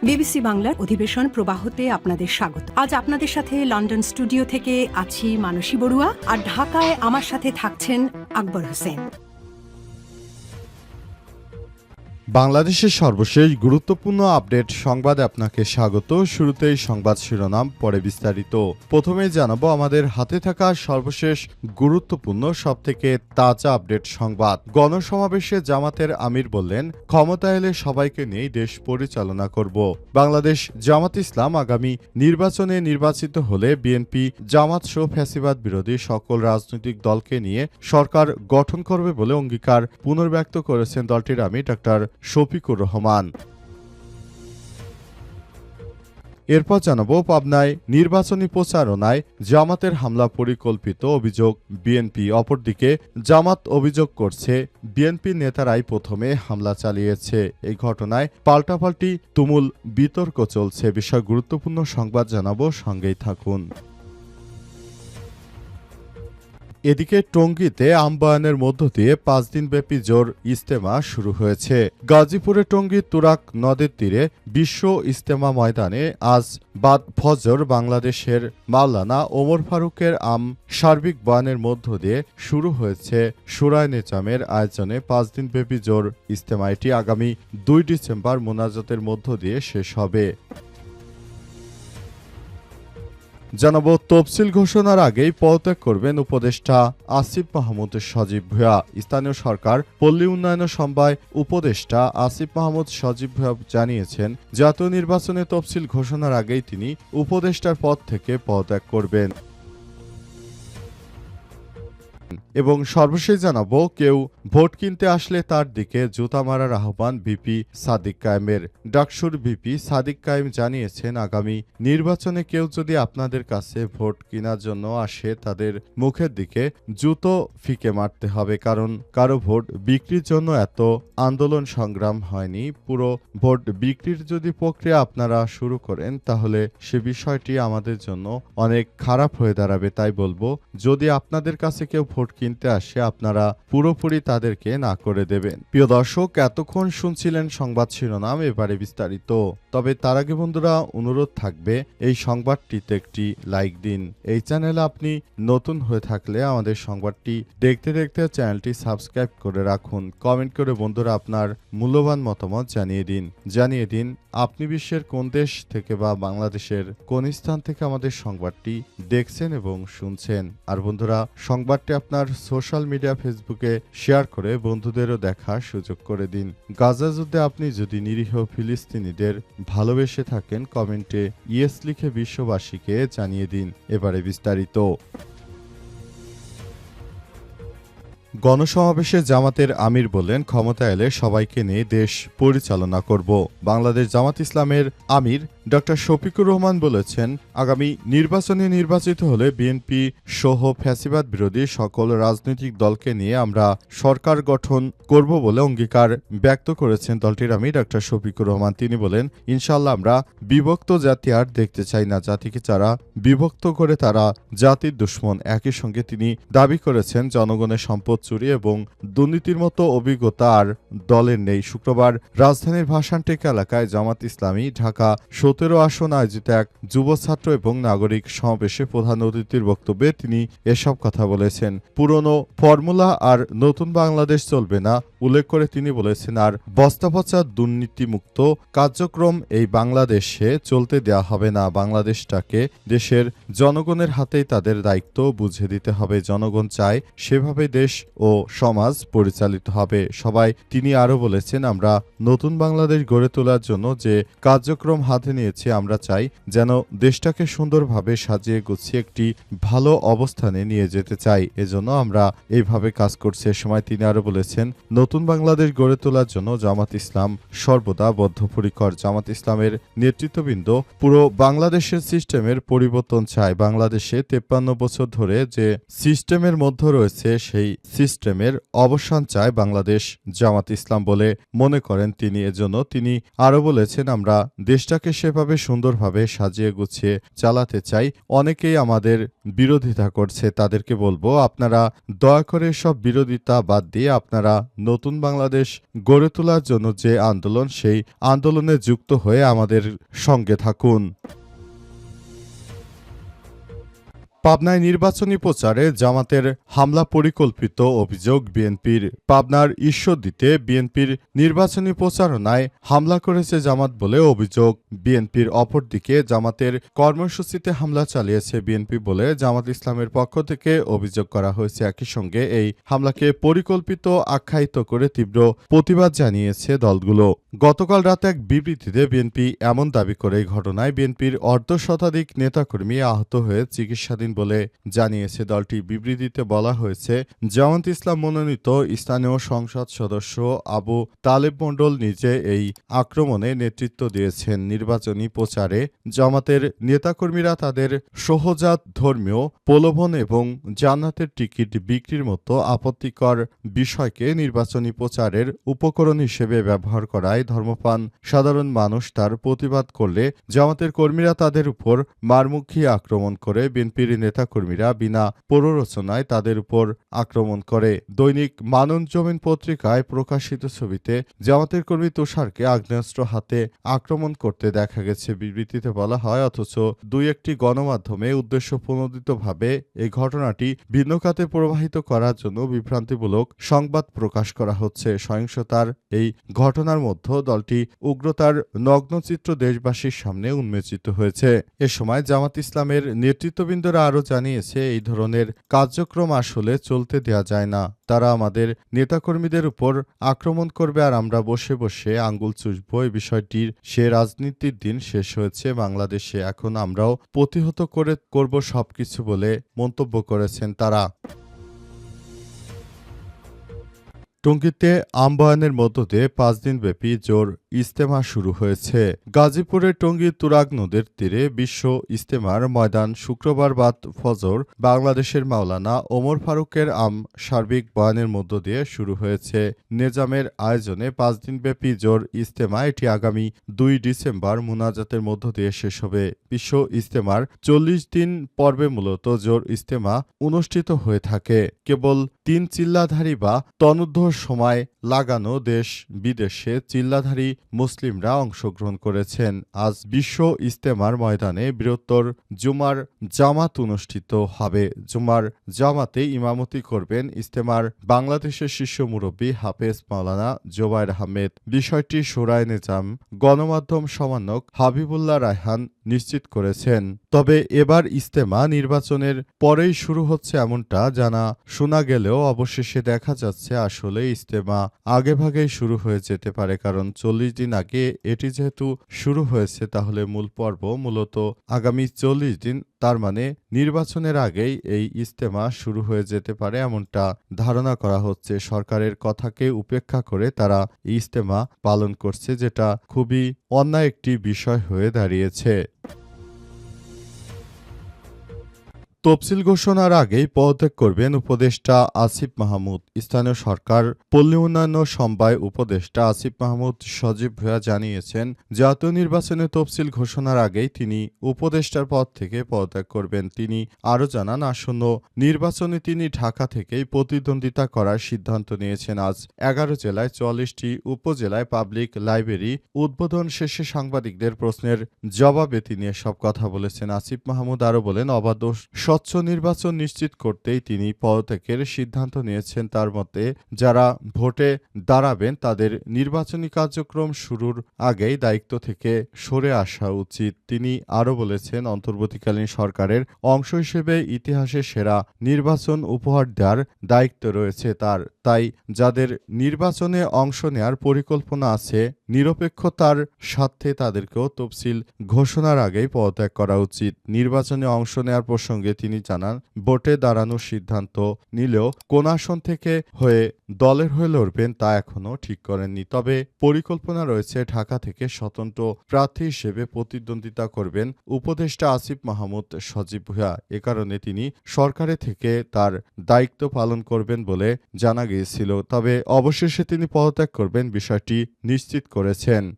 BBC বাংলার অধিবেশন প্রবাহতে আপনাদের স্বাগত। আজ আপনাদের সাথে লন্ডন স্টুডিও থেকে আছি মানসী বড়ুয়া, আর ঢাকায় আমার সাথে থাকছেন আকবর হোসেন। বাংলাদেশের সর্বশেষ গুরুত্বপূর্ণ আপডেট সংবাদে আপনাকে স্বাগত। শুরুতেই সংবাদ শিরোনাম, পরে বিস্তারিত। প্রথমেই জানাবো আমাদের হাতে থাকা সর্বশেষ গুরুত্বপূর্ণ সবথেকে তাজা আপডেট সংবাদ। গণসমাবেশে জামাতের আমির বললেন, ক্ষমতা এলে সবাইকে নিয়েই দেশ পরিচালনা করব। বাংলাদেশ জামাত ইসলাম আগামী নির্বাচনে নির্বাচিত হলে বিএনপি জামাত সহ ফ্যাসিবাদ বিরোধী সকল রাজনৈতিক দলকে নিয়ে সরকার গঠন করবে বলে অঙ্গীকার পুনর্ব্যক্ত করেছেন দলটির আমির ডাক্তার শফিকুর রহমান। এরপর জানাবো পাবনায় নির্বাচনী প্রচারণায় জামাতের হামলা পরিকল্পিত অভিযোগ বিএনপি। অপরদিকে জামাত অভিযোগ করছে বিএনপি নেতারাই প্রথমে হামলা চালিয়েছে। এই ঘটনায় পাল্টাপাল্টি তুমুল বিতর্ক চলছে। বিষয় গুরুত্বপূর্ণ সংবাদ জানাবো, সঙ্গেই থাকুন। এদিকে টঙ্গীতে আমবায়নের মধ্য দিয়ে 5 দিনব্যাপী জোর ইজতেমা শুরু হয়েছে। গাজীপুরে টঙ্গী তুরাগ নদের তীরে বিশ্ব ইজতেমা ময়দানে আজ বাদ ফজর বাংলাদেশের মাওলানা ওমর ফারুকের সার্বিক বয়ানের মধ্য দিয়ে শুরু হয়েছে শুরায়ে নেজামের আয়োজনে 5 দিনব্যাপী জোর ইজতেমা। এটি আগামী 2 ডিসেম্বর মোনাজাতের মধ্য দিয়ে শেষ হবে। জানাবো তফসিল ঘোষণার আগেই পদত্যাগ করবেন উপদেষ্টা আসিফ মাহমুদ সজীব ভূঁইয়া। স্থানীয় সরকার পল্লী উন্নয়ন সমবায় উপদেষ্টা আসিফ মাহমুদ সজীব ভূঁইয়া জানিয়েছেন, জাতীয় নির্বাচনে তফসিল ঘোষণার আগেই তিনি উপদেষ্টার পদ থেকে পদত্যাগ করবেন। এবং সর্বশেষ জানাবো, কেউ ভোট কিনতে আসলে তার দিকে জুতা মারার আহ্বান ভিপি সাদিক কায়েমের। ডাকসুর ভিপি সাদিক কায়েম জানিয়েছেন, আগামী নির্বাচনে কেউ যদি আপনাদের কাছে ভোট কেনার জন্য আসে তাদের মুখের দিকে জুতো ফিকে মারতে হবে, কারণ কারো ভোট বিক্রির জন্য এত আন্দোলন সংগ্রাম হয়নি। পুরো ভোট বিক্রির যদি প্রক্রিয়া আপনারা শুরু করেন তাহলে সে বিষয়টি আমাদের জন্য অনেক খারাপ হয়ে দাঁড়াবে। তাই বলবো, যদি আপনাদের কাছে কেউ ভোট কিনতে আসে আপনারা পুরোপুরি তাদেরকে না করে দেবেন। প্রিয় দর্শক, এতক্ষণ শুনছিলেন সংবাদ শিরোনাম, এবারে বিস্তারিত। তবে তার আগে বন্ধুরা অনুরোধ থাকবে, এই সংবাদটিতে একটি লাইক দিন। এই চ্যানেলে আপনি নতুন হয়ে থাকলে আমাদের সংবাদটি দেখতে দেখতে চ্যানেলটি সাবস্ক্রাইব করে রাখুন। কমেন্ট করে বন্ধুরা আপনার মূল্যবান মতামত জানিয়ে দিন আপনি বিশ্বের কোন দেশ থেকে বা বাংলাদেশের কোন স্থান থেকে আমাদের সংবাদটি দেখছেন এবং শুনছেন। আর বন্ধুরা, সংবাদটি আপনার সোশ্যাল মিডিয়া ফেসবুকে শেয়ার করে বন্ধুদেরও দেখার সুযোগ করে দিন। গাজা যুদ্ধে আপনি যদি নিরীহ ফিলিস্তিনিদের ভালোবেসে থাকেন, কমেন্টে ইয়েস লিখে বিশ্ববাসীকে জানিয়ে দিন। এবারে বিস্তারিত। গণসমাবেশে জামাতের আমির বললেন, ক্ষমতা এলে সবাইকে নিয়ে দেশ পরিচালনা করব। বাংলাদেশ জামাত ইসলামের আমির ডক্টর শফিকুর রহমান বলেছেন, আগামী নির্বাচনে নির্বাচিত হলে বিএনপি সহ ফ্যাসিবাদ বিরোধী সকল রাজনৈতিক দলকে নিয়ে আমরা সরকার গঠন করব বলে অঙ্গীকার ব্যক্ত করেছেন দলটির আমির ডক্টর শফিকুর রহমান। তিনি বলেন, ইনশাআল্লাহ আমরা বিভক্ত জাতি আর দেখতে চাই না। জাতিকে যারা বিভক্ত করে তারা জাতির দুশ্মন। একই সঙ্গে তিনি দাবি করেছেন, জনগণের সম্পদ চুরি এবং দুর্নীতির মতো অভিজ্ঞতা আর দলের নেই। শুক্রবার রাজধানীর ভাসানটেক এলাকায় জামাত ইসলামী ঢাকা 17 আসন আয়োজিত এক যুব ছাত্র এবং নাগরিক সমাবেশে প্রধান অতিথির বক্তব্যে তিনি এসব কথা বলেছেন। পুরনো ফর্মুলা আর নতুন বাংলাদেশ চলবে না উল্লেখ করে তিনি বলেছেন, আর বস্তাপচা দুর্নীতিমুক্ত কার্যক্রম এই বাংলাদেশে চলতে দেওয়া হবে না। বাংলাদেশটাকে দেশের জনগণের হাতেই তাদের দায়িত্ব বুঝে দিতে হবে। জনগণ চায় সেভাবে দেশ ও সমাজ পরিচালিত হবে। তিনি আরো বলেছেন, আমরা নতুন বাংলাদেশ গড়ে তোলার জন্য যে কার্যক্রম হাতে নিয়েছি, আমরা চাই যেন দেশটাকে সুন্দরভাবে সাজিয়ে গুছিয়ে একটি ভালো অবস্থানে নিয়ে যেতে চাই। এজন্য আমরা এইভাবে কাজ করছি। এ সময় তিনি আরো বলেছেন, নতুন বাংলাদেশ গড়ে তোলার জন্য জামাত ইসলাম সর্বদা বদ্ধপরিকর। জামাত ইসলামের নেতৃত্ববৃন্দ পুরো বাংলাদেশের সিস্টেমের পরিবর্তন চায়। বাংলাদেশে 53 বছর ধরে যে সিস্টেমের মধ্যে রয়েছে সেই সিস্টেমের অবসান চায় বাংলাদেশ জামাত ইসলাম বলে মনে করেন তিনি। এজন্য তিনি আরও বলেছেন, আমরা দেশটাকে সেভাবে সুন্দরভাবে সাজিয়ে গুছিয়ে চালাতে চাই। অনেকেই আমাদের বিরোধিতা করছে, তাদেরকে বলবো আপনারা দয়া করে সব বিরোধিতা বাদ দিয়ে আপনারা নতুন বাংলাদেশ গড়ে তোলার জন্য যে আন্দোলন, সেই আন্দোলনে যুক্ত হয়ে আমাদের সঙ্গে থাকুন। পাবনায় নির্বাচনী প্রচারে জামাতের হামলা পরিকল্পিত অভিযোগ বিএনপির। পাবনার ঈশ্বরদীতে বিএনপির নির্বাচনী প্রচারণায় হামলা করেছে জামাত বলে অভিযোগ বিএনপির। অপরদিকে জামাতের কর্মসূচিতে হামলা চালিয়েছে বিএনপি বলে জামাত ইসলামের পক্ষ থেকে অভিযোগ করা হয়েছে। একই সঙ্গে এই হামলাকে পরিকল্পিত আখ্যায়িত করে তীব্র প্রতিবাদ জানিয়েছে দলগুলো। গতকাল রাতে এক বিবৃতিতে বিএনপি এমন দাবি করে, এই ঘটনায় বিএনপির অর্ধশতাধিক নেতাকর্মী আহত হয়ে চিকিৎসাধীন বলে জানিয়েছে দলটি। বিবৃতিতে বলা হয়েছে, জামাত ইসলাম মনোনীত স্থানীয় সংসদ সদস্য আবু তালেব মণ্ডল নিজে এই আক্রমণে নেতৃত্ব দিয়েছেন। নির্বাচনী প্রচারে জামাতের নেতাকর্মীরা তাদের সহজাত ধর্মীয় প্রলোভন এবং জান্নাতের টিকিট বিক্রির মতো আপত্তিকর বিষয়কে নির্বাচনী প্রচারের উপকরণ হিসেবে ব্যবহার করায় ধর্মপ্রাণ সাধারণ মানুষ তার প্রতিবাদ করলে জামাতের কর্মীরা তাদের উপর মারমুখী আক্রমণ করে। বিএনপির নেতাকর্মীরা বিনা প্ররোচনায় তাদের উপর আক্রমণ করে। দৈনিক মানবজমিন পত্রিকায় প্রকাশিত ছবিতে জামাতের কর্মী তুষারকে আগ্নেয়াস্ত্র হাতে আক্রমণ করতে দেখা গেছে। বিবৃতিতে বলা হয়, অথচ দুই একটি গণমাধ্যমে উদ্দেশ্যপ্রণোদিতভাবে এই ঘটনাটি ভিন্ন খাতে প্রবাহিত করার জন্য বিভ্রান্তিমূলক সংবাদ প্রকাশ করা হচ্ছে। সহিংসতার এই ঘটনার মধ্যে দলটি উগ্রতার নগ্নচিত্র দেশবাসীর সামনে উন্মোচিত হয়েছে। এ সময় জামাত ইসলামের নেতৃত্ববৃন্দরা আরও জানিয়েছে, এই ধরনের কার্যক্রম আসলে চলতে দেয়া যায় না। তারা আমাদের নেতাকর্মীদের উপর আক্রমণ করবে আর আমরা বসে বসে আঙ্গুল চুষব। এই বিষয়টির সে রাজনীতির দিন শেষ হয়েছে বাংলাদেশে। এখন আমরাও প্রতিহত করব সবকিছু বলে মন্তব্য করেছেন তারা। টঙ্গীতে আমবায়নের মধ্য দিয়ে 5 দিনব্যাপী জোর ইজতেমা শুরু হয়েছে। গাজীপুরের টঙ্গী তুরাগ নদীর তীরে বিশ্ব ইজতেমার ময়দান শুক্রবার বাদ ফজর বাংলাদেশের মাওলানা ওমর ফারুকের সার্বিক বয়ানের মধ্য দিয়ে শুরু হয়েছে। নেজামের আয়োজনে 5 দিনব্যাপী জোর ইজতেমা এটি আগামী 2 ডিসেম্বর মুনাজাতের মধ্য দিয়ে শেষ হবে। বিশ্ব ইজতেমার 40 দিন পর্বে মূলত জোর ইজতেমা অনুষ্ঠিত হয়ে থাকে। কেবল 3 চিল্লাধারী বা তনুধ্ব সময় লাগানো দেশ বিদেশে চিল্লাধারী মুসলিমরা অংশগ্রহণ করেছেন। আজ বিশ্ব ইজতেমার ময়দানে বৃহত্তর জুমার জামাত অনুষ্ঠিত হবে। জুমার জামাতে ইমামতি করবেন ইজতেমার বাংলাদেশের শীর্ষ মুরব্বী হাফেজ মাওলানা জোবায়ের আহমেদ। বিষয়টি শোরায় নিজাম গণমাধ্যম সমন্বয়ক হাবিবুল্লাহ রায়হান নিশ্চিত করেছেন। তবে এবার ইজতেমা নির্বাচনের পরেই শুরু হচ্ছে এমনটা জানা শোনা গেলেও অবশেষে দেখা যাচ্ছে আসলে ইজতেমা আগেভাগেই শুরু হয়ে যেতে পারে। কারণ 40 দিন আগে এটি যেহেতু শুরু হয়েছে, তাহলে মূল পর্ব মূলত আগামী 40 দিন, তার মানে নির্বাচনের আগেই এই ইজতেমা শুরু হয়ে যেতে পারে এমনটা ধারণা করা হচ্ছে। সরকারের কথাকে উপেক্ষা করে তারা ইজতেমা পালন করছে, যেটা খুবই অন্যায় একটি বিষয় হয়ে দাঁড়িয়েছে। তফসিল ঘোষণার আগেই পদত্যাগ করবেন উপদেষ্টা আসিফ মাহমুদ। স্থানীয় সরকার পল্লী উন্নয়ন সমবায় উপদেষ্টা আসিফ মাহমুদ সজীব ভূঁইয়া জানিয়েছেন, জাতীয় নির্বাচনে তফসিল ঘোষণার আগেই তিনি উপদেষ্টার পদ থেকে পদত্যাগ করবেন। তিনি আরও জানান, আসন্ন নির্বাচনে তিনি ঢাকা থেকেই প্রতিদ্বন্দ্বিতা করার সিদ্ধান্ত নিয়েছেন। আজ 11 জেলায় 44টি উপজেলায় পাবলিক লাইব্রেরি উদ্বোধন শেষে সাংবাদিকদের প্রশ্নের জবাবে তিনি এসব কথা বলেছেন। আসিফ মাহমুদ আরও বলেন, অবাধ স্বচ্ছ নির্বাচন নিশ্চিত করতেই তিনি পদত্যাগের সিদ্ধান্ত নিয়েছেন। তার মতে যারা ভোটে দাঁড়াবেন তাদের নির্বাচনী কার্যক্রম শুরুর আগেই দায়িত্ব থেকে সরে আসা উচিত। তিনি আরও বলেছেন, অন্তর্বর্তীকালীন সরকারের অংশ হিসেবে ইতিহাসে সেরা নির্বাচন উপহার দেওয়ার দায়িত্ব রয়েছে তার। তাই যাদের নির্বাচনে অংশ নেওয়ার পরিকল্পনা আছে নিরপেক্ষতার স্বার্থে তাদেরকেও তফসিল ঘোষণার আগেই পদত্যাগ করা উচিত। নির্বাচনে অংশ নেওয়ার প্রসঙ্গে তিনি জানান, ভোটে দাঁড়ানোর সিদ্ধান্ত নিলেও কোন আসন থেকে হয়ে দলের হয়ে লড়বেন তা এখনও ঠিক করেননি। তবে পরিকল্পনা রয়েছে ঢাকা থেকে স্বতন্ত্র প্রার্থী হিসেবে প্রতিদ্বন্দ্বিতা করবেন উপদেষ্টা আসিফ মাহমুদ সজীব ভূঁইয়া। এ কারণে তিনি সরকারে থেকে তার দায়িত্ব পালন করবেন বলে জানা গিয়েছিল। তবে অবশেষে তিনি পদত্যাগ করবেন বিষয়টি নিশ্চিত করেছেন।